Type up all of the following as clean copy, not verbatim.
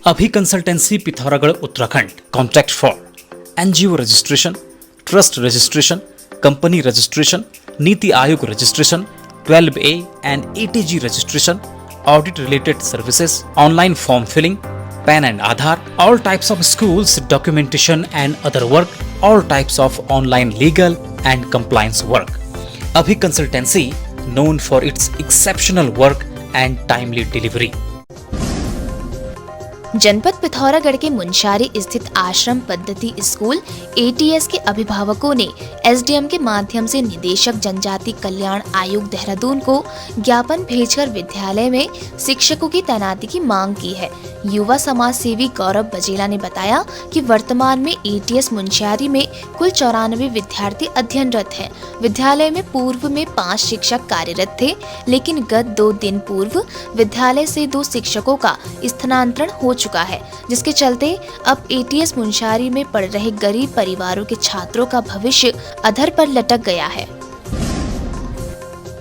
अभी consultancy Pithoragarh Uttarakhand contract for NGO registration, trust registration, company registration, NITI Aayog registration, 12A and ATG registration, audit related services, online form filling, PAN and Aadhaar, all types of schools documentation and other work, all types of online legal and compliance work. Abhi Consultancy known for its exceptional work and timely delivery. जनपद पिथौरागढ़ के मुनस्यारी स्थित आश्रम पद्धति school ATS के अभिभावकों ने SDM के माध्यम से निदेशक जनजाति कल्याण आयोग देहरादून को ज्ञापन भेजकर विद्यालय में शिक्षकों की तैनाती की मांग की है। युवा समाज सेवी गौरव बजेला ने बताया कि वर्तमान में ATS मुनस्यारी में कुल 94 विद्यार्थी अध्ययनरत हैं। विद्यालय में पूर्व में 5 शिक्षक कार्यरत थे, लेकिन गत 2 दिन पूर्व विद्यालय से 2 शिक्षकों का स्थानांतरण हो चुका है, जिसके चलते अब ATS मुनस्यारी में पढ़ रहे गरीब परिवारों के छात्रों का भविष्य अधर पर लटक गया है।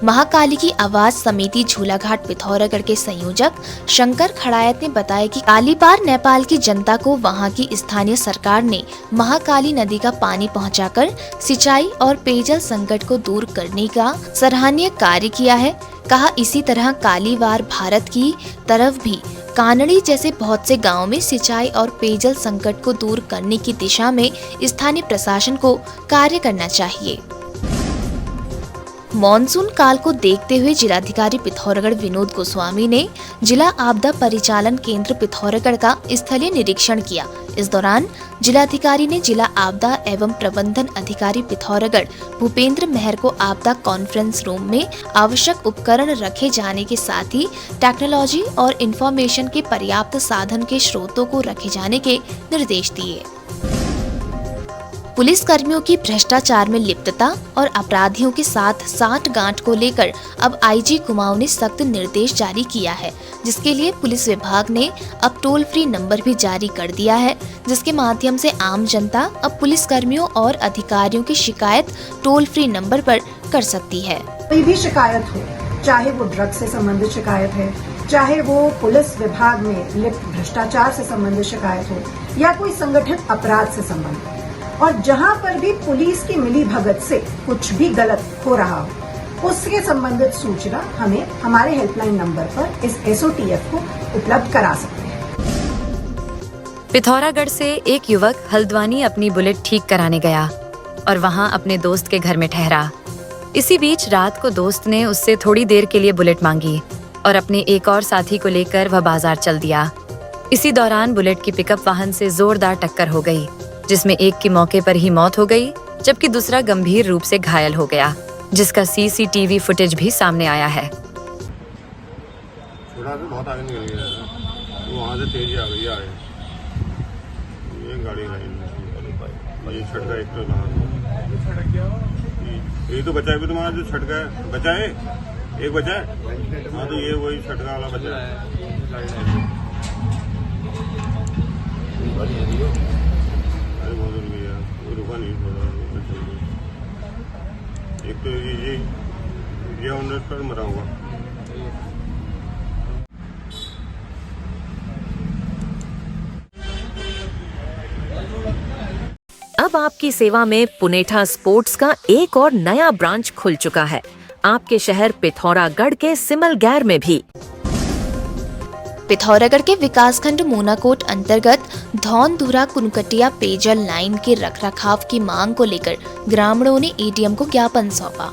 महाकाली की आवाज समिति झूलाघाट पिथौरागढ़ के संयोजक शंकर खड़ायत ने बताया कि काली पार नेपाल की जनता को वहां की स्थानीय सरकार ने महाकाली नदी का पानी पहुंचाकर सिंचाई और पेयजल संकट को दूर करने का सराहनीय कार्य किया है। कहा, इसी तरह कालीवार भारत की तरफ भी कानड़ी जैसे बहुत से गांवों में सिंचाई और पेयजल संकट को दूर करने की दिशा में स्थानीय प्रशासन को कार्य करना चाहिए। मॉनसून काल को देखते हुए जिलाधिकारी पिथौरागढ़ विनोद गोस्वामी ने जिला आपदा परिचालन केंद्र पिथौरागढ़ का स्थलीय निरीक्षण किया। इस दौरान जिलाधिकारी ने जिला आपदा एवं प्रबंधन अधिकारी पिथौरागढ़ भूपेंद्र मेहर को आपदा कॉन्फ्रेंस रूम में आवश्यक उपकरण रखे जाने के साथ ही टेक्नोलॉजी और इंफॉर्मेशन के पर्याप्त साधन के स्रोतों को रखे जाने के निर्देश दिए। पुलिस कर्मियों की भ्रष्टाचार में लिप्तता और अपराधियों के साथ साठगांठ को लेकर अब IG कुमाऊं ने सख्त निर्देश जारी किया है, जिसके लिए पुलिस विभाग ने अब टोल फ्री नंबर भी जारी कर दिया है, जिसके माध्यम से आम जनता अब पुलिस कर्मियों और अधिकारियों की शिकायत टोल फ्री नंबर पर कर सकती है। कोई भी शिकायत हो, चाहे वो ड्रग्स से संबंधित शिकायत है, चाहे वो पुलिस विभाग में लिप्त भ्रष्टाचार से संबंधित शिकायत हो या कोई संगठित अपराध से संबंधित, और जहां पर भी पुलिस की मिली भगत से कुछ भी गलत हो रहा हो, उसके संबंधित सूचना हमें हमारे हेल्पलाइन नंबर पर इस SOTF को उपलब्ध करा सकते हैं। पिथौरागढ़ से एक युवक हल्द्वानी अपनी बुलेट ठीक कराने गया और वहां अपने दोस्त के घर में ठहरा। इसी बीच रात को दोस्त ने उससे थोड़ी देर के लिए बुलेट मांगी और अपने एक और साथी को लेकर वह बाजार चल दिया। इसी दौरान बुलेट की पिकअप वाहन से जोरदार टक्कर हो गई, जिसमें एक की मौके पर ही मौत हो गई, जबकि दूसरा गंभीर रूप से घायल हो गया, जिसका CCTV फुटेज भी सामने आया है। बहुत आगे निकल गया, वो वहाँ से तेजी आ गई आगे, ये गाड़ी ये छटका एक तो ये तो बचा भी तुम्हारा जो छटका है, बचा है एक बचा है, हाँ तो ये वही छटका वाला बचा है। रुका नहीं, एक तो ये ऑनर पर मरा हुआ। अब आपकी सेवा में पुनेठा स्पोर्ट्स का एक और नया ब्रांच खुल चुका है, आपके शहर पिथौरागढ़ के सिमलगैर में भी। पिथौरागढ़ के विकासखंड मोनाकोट अंतर्गत धौनधुरा कुनकटिया पेयजल लाइन के रखरखाव की मांग को लेकर ग्रामीणों ने ADM को ज्ञापन सौंपा।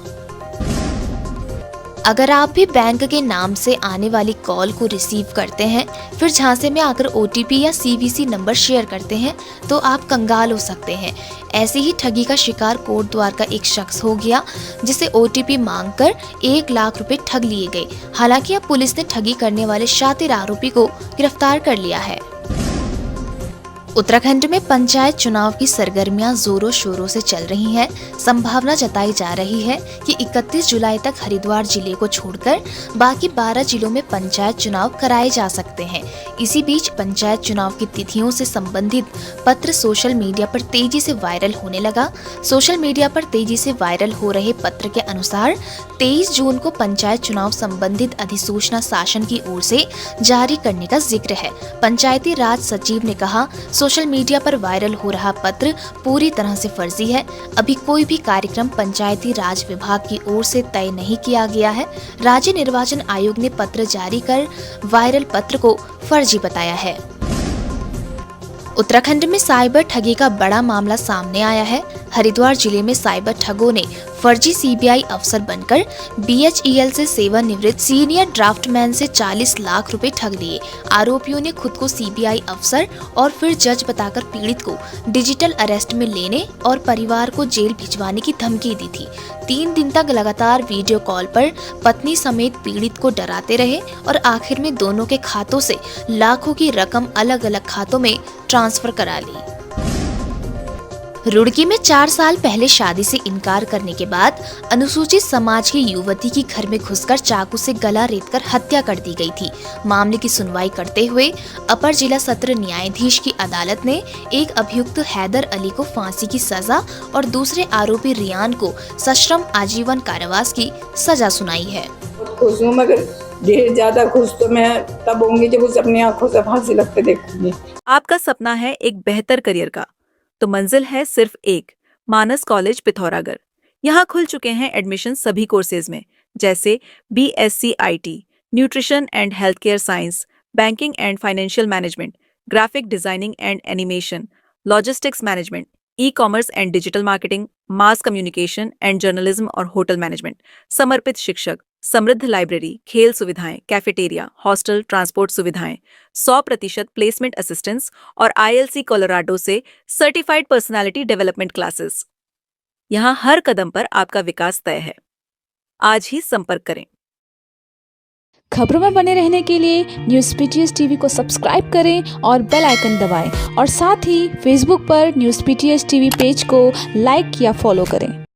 अगर आप भी बैंक के नाम से आने वाली कॉल को रिसीव करते हैं, फिर झांसे में आकर OTP या CVC नंबर शेयर करते हैं, तो आप कंगाल हो सकते हैं। ऐसे ही ठगी का शिकार कोटद्वार का एक शख्स हो गया, जिसे OTP मांगकर 1 लाख रुपए ठग लिए गए। हालांकि अब पुलिस ने ठगी करने वाले शातिर आरोपी को गिरफ्तार कर लिया है। उत्तराखंड में पंचायत चुनाव की सरगर्मियां जोरों शोरों से चल रही हैं। संभावना जताई जा रही है कि 31 जुलाई तक हरिद्वार जिले को छोड़कर बाकी 12 जिलों में पंचायत चुनाव कराए जा सकते हैं। इसी बीच पंचायत चुनाव की तिथियों से संबंधित पत्र सोशल मीडिया पर तेजी से वायरल होने लगा। सोशल मीडिया पर तेजी से वायरल हो रहे पत्र के अनुसार 23 जून को पंचायत चुनाव संबंधित अधिसूचना शासन की ओर से जारी करने का जिक्र है। पंचायती राज सचिव ने कहा, सोशल मीडिया पर वायरल हो रहा पत्र पूरी तरह से फर्जी है। अभी कोई भी कार्यक्रम पंचायती राज विभाग की ओर से तय नहीं किया गया है। राज्य निर्वाचन आयोग ने पत्र जारी कर वायरल पत्र को फर्जी बताया है। उत्तराखंड में साइबर ठगी का बड़ा मामला सामने आया है। हरिद्वार जिले में साइबर ठगों ने फर्जी सीबीआई अफसर बनकर बीएचईएल से सेवानिवृत्त सीनियर ड्राफ्टमैन से 40 लाख रुपए ठग लिए। आरोपियों ने खुद को सीबीआई अफसर और फिर जज बताकर पीड़ित को डिजिटल अरेस्ट में लेने और परिवार को जेल भिजवाने की धमकी दी थी। 3 दिन तक लगातार वीडियो कॉल पर पत्नी समेत पीड़ित को डराते रहे और आखिर में दोनों के खातों से लाखों की रकम अलग अलग खातों में ट्रांसफर करा ली। रुड़की में 4 साल पहले शादी से इनकार करने के बाद अनुसूचित समाज की युवती की घर में घुसकर चाकू से गला रेतकर हत्या कर दी गई थी। मामले की सुनवाई करते हुए अपर जिला सत्र न्यायाधीश की अदालत ने एक अभियुक्त हैदर अली को फांसी की सजा और दूसरे आरोपी रियान को सश्रम आजीवन कारावास की सजा सुनाई है। खुश हूँ, मगर ढेर ज्यादा खुश तो मैं तब होंगी जब उसे अपनी आंखों से फांसी लगते देखूंगी। आपका सपना है एक बेहतर करियर का, तो मंजिल है सिर्फ एक, मानस कॉलेज पिथौरागढ़। यहाँ खुल चुके हैं एडमिशन सभी कोर्सेज में, जैसे BSc IT, nutrition and health care science, banking and financial management, graphic designing and animation, logistics management, ecommerce and digital marketing, mass communication and journalism और होटल मैनेजमेंट। समर्पित शिक्षक, समृद्ध लाइब्रेरी, खेल सुविधाएं, कैफेटेरिया, हॉस्टल, ट्रांसपोर्ट सुविधाएं, 100% placement assistance और ILC Colorado से certified personality development classes. यहाँ हर कदम पर आपका विकास तय है। आज ही संपर्क करें। खबरों में बने रहने के लिए न्यूज़ PTS TV को सब्सक्राइब करें और बेल आइकन दबाएं और साथ ही फेसबुक पर न्यूज़ PTS TV पेज को लाइक या फॉलो करें।